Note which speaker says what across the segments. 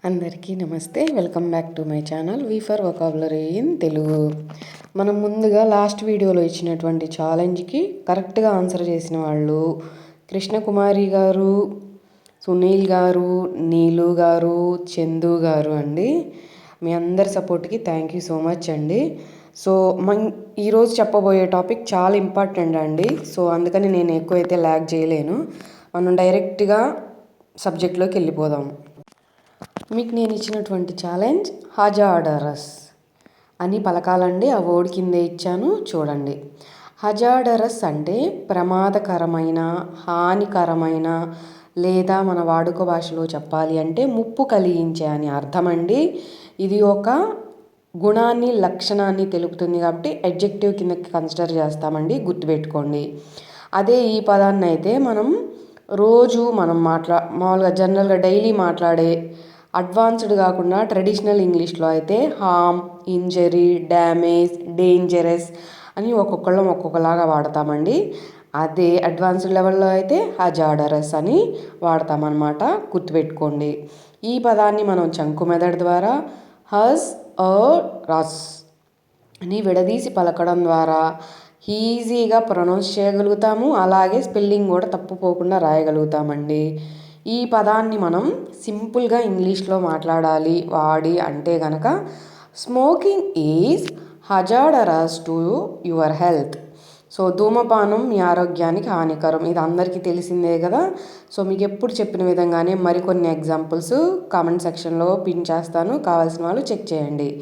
Speaker 1: అందరికీ నమస్తే. Welcome back to my channel V for vocabulary in Telugu. మనం ముందుగా లాస్ట్ వీడియోలో ఇచ్చినటువంటి ఛాలెంజ్కి కరెక్ట్గా ఆన్సర్ చేసిన వాళ్ళు కృష్ణకుమారి గారు, సునీల్ గారు, నీలు గారు, చందు గారు అండి. మీ అందరి సపోర్ట్కి థ్యాంక్ యూ సో మచ్ అండి. సో ఈరోజు చెప్పబోయే టాపిక్ చాలా ఇంపార్టెంట్ అండి. సో అందుకని నేను ఎక్కువైతే ల్యాగ్ చేయలేను. మనం డైరెక్ట్గా సబ్జెక్ట్లోకి వెళ్ళిపోదాం. మీకు నేను ఇచ్చినటువంటి ఛాలెంజ్ హజార్డరస్ అని పలకాలండి. ఆ వర్డ్ కిందే ఇచ్చాను చూడండి. హజార్డరస్ అంటే ప్రమాదకరమైన, హానికరమైన లేదా మన వాడుక భాషలో చెప్పాలి అంటే ముప్పు కలిగించే అని అర్థం అండి. ఇది ఒక గుణాన్ని, లక్షణాన్ని తెలుపుతుంది కాబట్టి అడ్జెక్టివ్ కిందకి కన్సిడర్ చేస్తామండి, గుర్తుపెట్టుకోండి. అదే ఈ పదాన్ని అయితే మనం మామూలుగా జనరల్గా డైలీ మాట్లాడే అడ్వాన్స్డ్ కాకుండా ట్రెడిషనల్ ఇంగ్లీష్లో అయితే హార్మ్, ఇంజరీ, డ్యామేజ్, డేంజరస్ అని ఒక్కొక్కళ్ళం ఒక్కొక్కలాగా వాడతామండి. అదే అడ్వాన్స్డ్ లెవెల్లో అయితే హజార్డరస్ అని వాడతామన్నమాట, గుర్తుపెట్టుకోండి. ఈ పదాన్ని మనం చంకు మెథడ్ ద్వారా హజ్ రస్ అని విడదీసి పలకడం ద్వారా ఈజీగా ప్రొనౌన్స్ చేయగలుగుతాము. అలాగే స్పెల్లింగ్ కూడా తప్పుపోకుండా రాయగలుగుతామండి. ఈ పదాన్ని మనం సింపుల్గా ఇంగ్లీష్లో మాట్లాడాలి వాడి అంటే కనుక smoking is hazardous to your health. So ధూమపానం మీ ఆరోగ్యానికి హానికరం, ఇది అందరికీ తెలిసిందే కదా. సో మీకు ఎప్పుడు చెప్పిన విధంగానే మరికొన్ని ఎగ్జాంపుల్స్ కామెంట్ సెక్షన్లో పిన్ చేస్తాను, కావాల్సిన వాళ్ళు చెక్ చేయండి.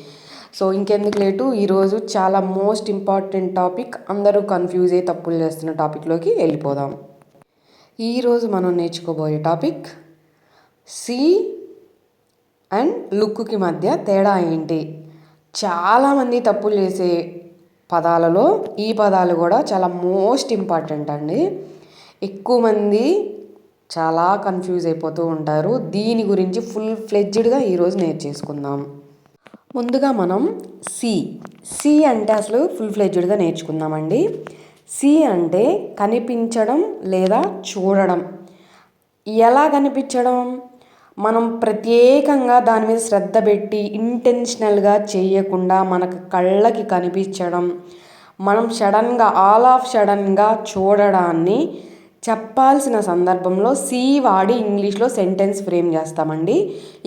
Speaker 1: సో ఇంకెందుకు లేటు, ఈరోజు చాలా మోస్ట్ ఇంపార్టెంట్ టాపిక్, అందరూ కన్ఫ్యూజ్ అయ్యి తప్పులు చేస్తున్న టాపిక్లోకి వెళ్ళిపోదాం. ఈరోజు మనం నేర్చుకోబోయే టాపిక్ సీ అండ్ లుక్కి మధ్య తేడా ఏంటి. చాలామంది తప్పులు చేసే పదాలలో ఈ పదాలు కూడా చాలా మోస్ట్ ఇంపార్టెంట్ అండి. ఎక్కువ మంది చాలా కన్ఫ్యూజ్ అయిపోతూ ఉంటారు. దీని గురించి ఫుల్ ఫ్లెడ్జ్డ్గా ఈరోజు నేర్చేసుకుందాం. ముందుగా మనం సి అంటే అసలు ఫుల్ ఫ్లెడ్జ్డ్గా నేర్చుకుందామండి. సి అంటే కనిపించడం లేదా చూడడం. ఎలా కనిపించడం? మనం ప్రత్యేకంగా దాని మీద శ్రద్ధ పెట్టి ఇంటెన్షనల్గా చేయకుండా మనకు కళ్ళకి కనిపించడం, మనం సడన్గా చూడడాన్ని చెప్పాల్సిన సందర్భంలో సి వాడి ఇంగ్లీష్లో సెంటెన్స్ ఫ్రేమ్ చేస్తామండి.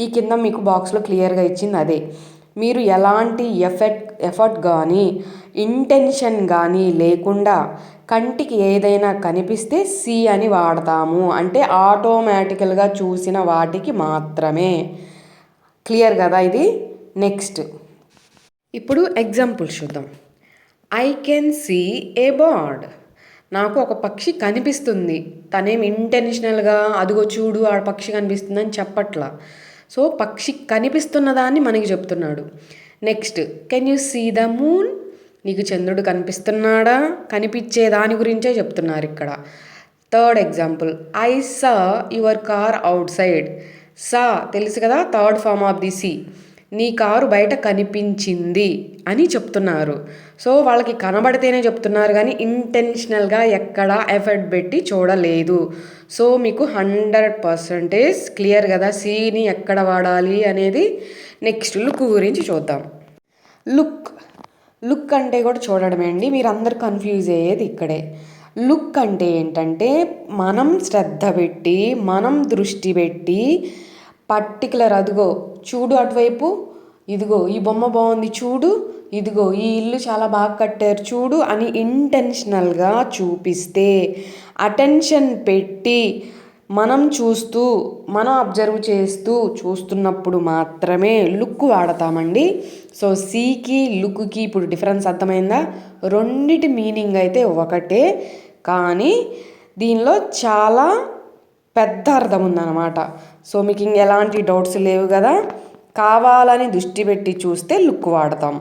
Speaker 1: ఈ కింద మీకు బాక్స్లో క్లియర్గా ఇచ్చింది అదే. మీరు ఎలాంటి ఎఫర్ట్ కానీ ఇంటెన్షన్ కానీ లేకుండా కంటికి ఏదైనా కనిపిస్తే సి అని వాడతాము. అంటే ఆటోమేటికల్గా చూసిన వాటికి మాత్రమే. క్లియర్ కదా ఇది? నెక్స్ట్ ఇప్పుడు ఎగ్జాంపుల్ చూద్దాం. I can see a bird. నాకు ఒక పక్షి కనిపిస్తుంది. తనేం ఇంటెన్షనల్గా అదిగో చూడు ఆ పక్షి కనిపిస్తుందని చెప్పట్లా. సో పక్షి కనిపిస్తున్న దాన్ని మనకి చెప్తున్నాడు. Next, can you see the moon. నీకు చంద్రుడు కనిపిస్తున్నాడా? కనిపించే దాని గురించే చెప్తున్నారు ఇక్కడ. Third example, I saw your car outside. Saw తెలుసు కదా, third form of the see. నీ కారు బయట కనిపించింది అని చెప్తున్నారు. సో వాళ్ళకి కనబడితేనే చెప్తున్నారు కానీ ఇంటెన్షనల్గా ఎక్కడా ఎఫర్ట్ పెట్టి చూడలేదు. సో మీకు 100% క్లియర్ కదా సిని ఎక్కడ వాడాలి అనేది. నెక్స్ట్ లుక్ గురించి చూద్దాం. లుక్ అంటే కూడా చూడడమే అండి. మీరు అందరు కన్ఫ్యూజ్ అయ్యేది ఇక్కడే. లుక్ అంటే ఏంటంటే మనం శ్రద్ధ పెట్టి, మనం దృష్టి పెట్టి పర్టికులర్ అదిగో చూడు అటువైపు, ఇదిగో ఈ బొమ్మ బాగుంది చూడు, ఇదిగో ఈ ఇల్లు చాలా బాగా కట్టారు చూడు అని ఇంటెన్షనల్గా చూపిస్తే, అటెన్షన్ పెట్టి మనం చూస్తూ, మనం అబ్జర్వ్ చేస్తూ చూస్తున్నప్పుడు మాత్రమే లుక్ వాడతామండి. సో సీకి లుక్కి ఇప్పుడు డిఫరెన్స్ అర్థమైందా? రెండిటి మీనింగ్ అయితే ఒకటే, కానీ దీనిలో చాలా పెద్ద అర్థం ఉందన్నమాట. సో మీకు ఇంకెలాంటి డౌట్స్ లేవు కదా. కావాలని దృష్టి పెట్టి చూస్తే లుక్ వాడతాం.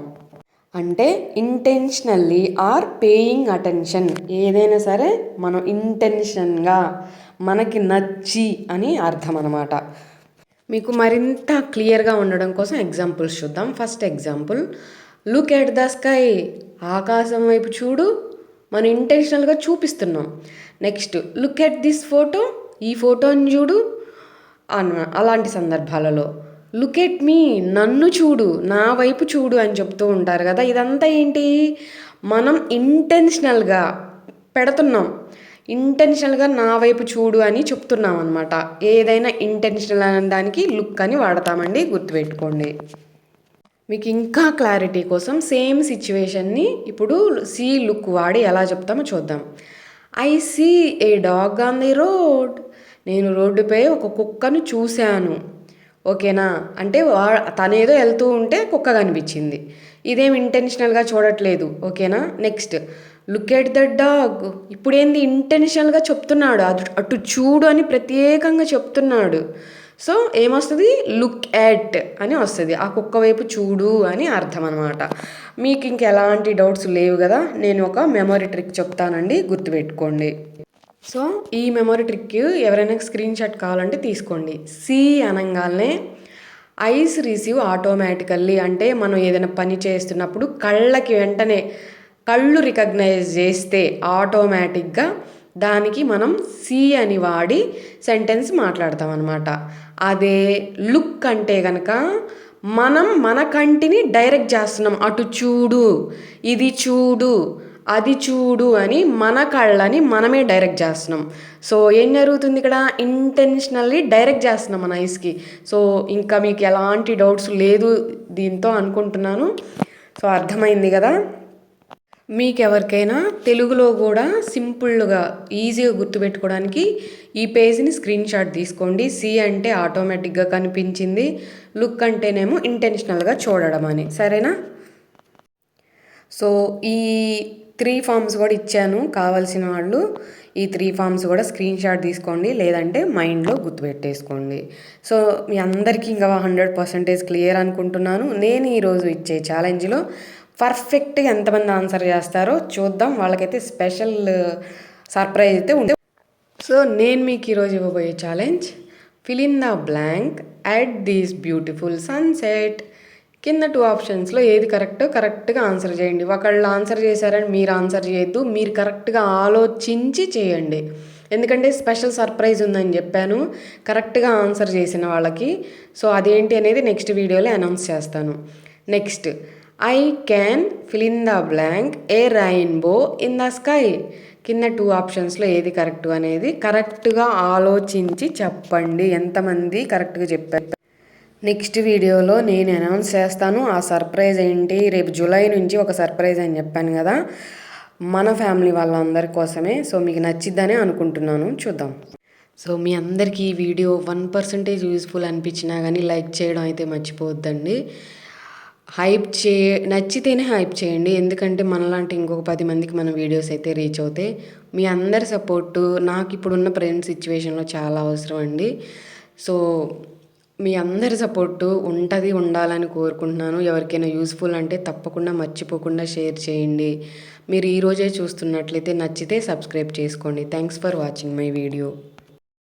Speaker 1: అంటే ఇంటెన్షనల్లీ ఆర్ పేయింగ్ అటెన్షన్. ఏదైనా సరే మనం ఇంటెన్షన్గా మనకి నచ్చి అని అర్థం అన్నమాట. మీకు మరింత క్లియర్గా ఉండడం కోసం ఎగ్జాంపుల్స్ చూద్దాం. First example, look at the sky. ఆకాశం వైపు చూడు, మనం ఇంటెన్షనల్గా చూపిస్తున్నాం. Next, look at this photo. ఈ ఫోటోని చూడు అలాంటి సందర్భాలలో. లుక్ ఎట్ మీ, నన్ను చూడు, నా వైపు చూడు అని చెప్తూ ఉంటారు కదా. ఇదంతా ఏంటి, మనం ఇంటెన్షనల్గా పెడుతున్నాం, ఇంటెన్షనల్గా నా వైపు చూడు అని చెప్తున్నాం అనమాట. ఏదైనా ఇంటెన్షనల్ అనడానికి లుక్ అని వాడతామండి, గుర్తుపెట్టుకోండి. మీకు ఇంకా క్లారిటీ కోసం సేమ్ సిచ్యువేషన్ని ఇప్పుడు సీ లుక్ వాడి ఎలా చెప్తామో చూద్దాం. I see a dog on the road. నేను రోడ్డుపై ఒక కుక్కను చూశాను. ఓకేనా, అంటే తనేదో వెళ్తూ ఉంటే కుక్క కనిపించింది. ఇదేం ఇంటెన్షనల్గా చూడట్లేదు. ఓకేనా. Next, look at the dog. ఇప్పుడు ఏంది, ఇంటెన్షనల్గా చెప్తున్నాడు, అటు చూడు అని ప్రత్యేకంగా చెప్తున్నాడు. సో ఏమొస్తుంది, లుక్ ఎట్ అని వస్తుంది. ఆ కుక్క వైపు చూడు అని అర్థం అనమాట. మీకు ఇంకెలాంటి డౌట్స్ లేవు కదా. నేను ఒక మెమొరీ ట్రిక్ చెప్తానండి, గుర్తుపెట్టుకోండి. సో ఈ మెమొరీ ట్రిక్ ఎవరైనా స్క్రీన్ షాట్ కావాలంటే తీసుకోండి. సి అనగానే ఐస్ రిసీవ్ ఆటోమేటికల్లీ, అంటే మనం ఏదైనా పని చేస్తున్నప్పుడు కళ్ళకి వెంటనే కళ్ళు రికగ్నైజ్ చేస్తే ఆటోమేటిక్గా దానికి మనం సి అని వాడి సెంటెన్స్ మాట్లాడతాం అనమాట. అదే లుక్ అంటే కనుక మనం మన కంటిని డైరెక్ట్ చేస్తున్నాం, అటు చూడు, ఇది చూడు, అది చూడు అని మన కళ్ళని మనమే డైరెక్ట్ చేస్తున్నాం. సో ఏం జరుగుతుంది ఇక్కడ, ఇంటెన్షనల్లీ డైరెక్ట్ చేస్తున్నాం మన ఐస్కి. సో ఇంకా మీకు ఎలాంటి డౌట్స్ లేదు దీంతో అనుకుంటున్నాను. సో అర్థమైంది కదా. మీకు ఎవరికైనా తెలుగులో కూడా సింపుల్గా ఈజీగా గుర్తుపెట్టుకోవడానికి ఈ పేజ్ని స్క్రీన్ షాట్ తీసుకోండి. సి అంటే ఆటోమేటిక్గా కనిపించింది, లుక్ అంటేనేమో ఇంటెన్షనల్గా చూడడం అని. సరేనా. సో ఈ 3 ఫామ్స్ కూడా ఇచ్చాను, కావాల్సిన వాళ్ళు ఈ 3 ఫామ్స్ కూడా స్క్రీన్ షాట్ తీసుకోండి, లేదంటే మైండ్లో గుర్తుపెట్టేసుకోండి. సో మీ అందరికీ ఇంకా 100% క్లియర్ అనుకుంటున్నాను. నేను ఈరోజు ఇచ్చే ఛాలెంజ్లో పర్ఫెక్ట్గా ఎంతమంది ఆన్సర్ చేస్తారో చూద్దాం. వాళ్ళకైతే స్పెషల్ సర్ప్రైజ్ అయితే ఉంది. సో నేను మీకు ఈరోజు ఇవ్వబోయే challenge, fill in the blank at this beautiful sunset. కింద 2 ఆప్షన్స్లో ఏది కరెక్ట్గా ఆన్సర్ చేయండి. ఒకళ్ళు ఆన్సర్ చేశారని మీరు ఆన్సర్ చేయొద్దు, మీరు కరెక్ట్గా ఆలోచించి చేయండి. ఎందుకంటే స్పెషల్ సర్ప్రైజ్ ఉందని చెప్పాను కరెక్ట్గా ఆన్సర్ చేసిన వాళ్ళకి. సో అదేంటి అనేది నెక్స్ట్ వీడియోలో అనౌన్స్ చేస్తాను. Next, I can fill in the blank A rainbow in the sky. కింద 2 ఆప్షన్స్లో ఏది కరెక్ట్ అనేది కరెక్ట్గా ఆలోచించి చెప్పండి. ఎంతమంది కరెక్ట్గా చెప్పారు నెక్స్ట్ వీడియోలో నేను అనౌన్స్ చేస్తాను. ఆ సర్ప్రైజ్ ఏంటి, రేపు జూలై నుంచి ఒక సర్ప్రైజ్ అని చెప్పాను కదా, మన ఫ్యామిలీ వాళ్ళందరి కోసమే. సో మీకు నచ్చిద్దనే అనుకుంటున్నాను, చూద్దాం. సో మీ అందరికీ ఈ వీడియో 1% యూస్ఫుల్ అనిపించినా కానీ లైక్ చేయడం అయితే మర్చిపోవద్దండి. నచ్చితేనే హైప్ చేయండి, ఎందుకంటే మనలాంటి ఇంకొక 10 మందికి మన వీడియోస్ అయితే రీచ్ అవుతాయి. మీ అందరి సపోర్టు నాకు ఇప్పుడున్న ప్రెజెంట్ సిచ్యువేషన్లో చాలా అవసరం అండి. సో మీ అందరి సపోర్టు ఉండాలని కోరుకుంటున్నాను. ఎవరికైనా యూస్ఫుల్ అంటే తప్పకుండా మర్చిపోకుండా షేర్ చేయండి. మీరు ఈరోజే చూస్తున్నట్లయితే నచ్చితే సబ్స్క్రైబ్ చేసుకోండి. Thanks for watching my video.